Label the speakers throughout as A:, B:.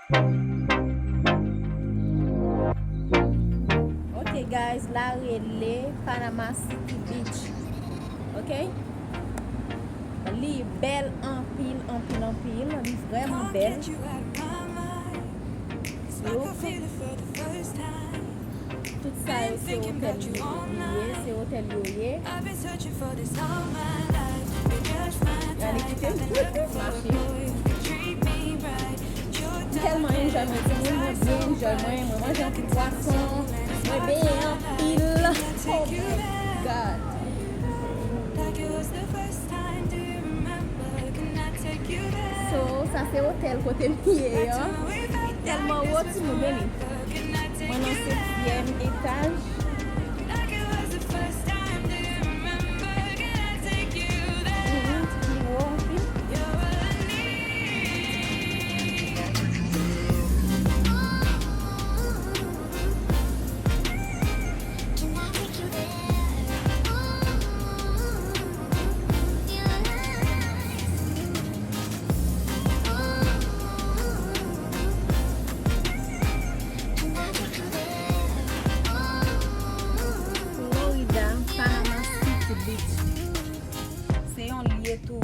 A: Ok guys, la rele Panama City Beach. Ok? Li bel anpil, li vreman bel. Tout sa yo se hotel liye, se hotel yo ye. Yane kite machi. Tellement enjoy mwen ti moun, mwen bien enjoy mwen manje anpil pwason, mwen beye anpil. Oh my God. So, sa se hotel kote liye yo. Tellement wot mwen beni. Mwen an 7e etaj. Florida, Panama City Beach. Se yon liye touriste.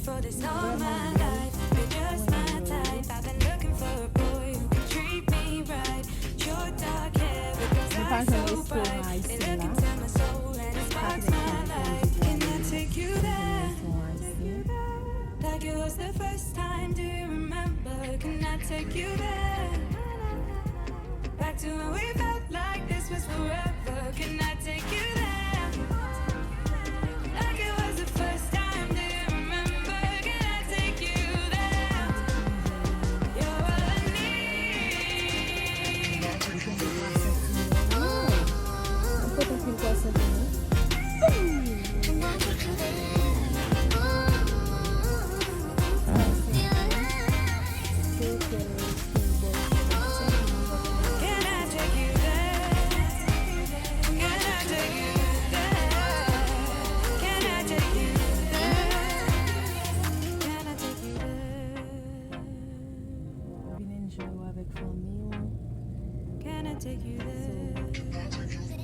B: For this all my life, you're just my type. I've been looking for a boy who can treat me right. Your dark hair with your eyes so bright, they look into my soul and it sparks my life. Can I take you there? Like it was the first time. Do you remember? Can I take you there? Back to when we felt like this was forever. Can I take you there? Like it was the first time.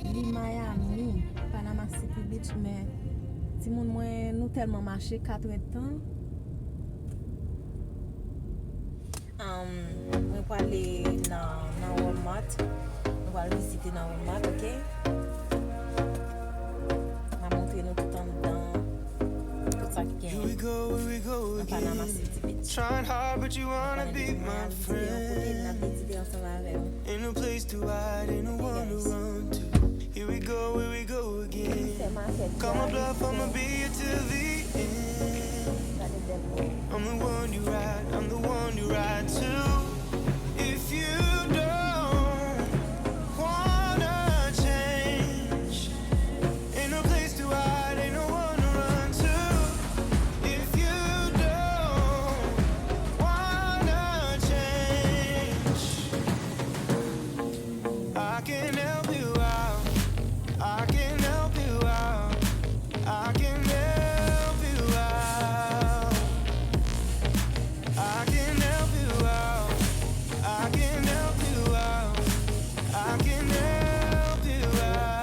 A: Li Miami, Panama City Beach, men ti moun mwen nou telman mache 4 tan. Mwen pou ale nan Walmart. Mwen pou ale visite nan Walmart, ok? Mwen montre nou tout an dan. Tout sa ki gen nan Panama City Beach.
C: Trying hard, but you wanna be my friend. Ain't no place to hide, ain't no one to run to. Here we go again. Call my bluff, I'ma be here till the end. I'm the one you ride to. If you don't wanna change, ain't no place to hide, ain't no one to run to. If you don't wanna change, I can help you out. I can help you out. I can help you out. I can help you out. I can help you out. I can help you out.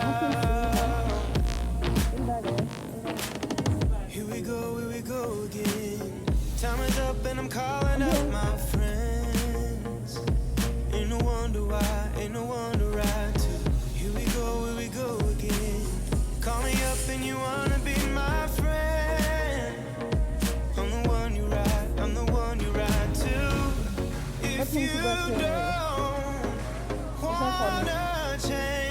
C: Here we go again. Time is up and I'm calling up my friends. Ain't no wonder why, ain't no one to ride to. Here we go again. Call me up and you wanna be my friend. I'm the one you ride to. If you don't wanna change.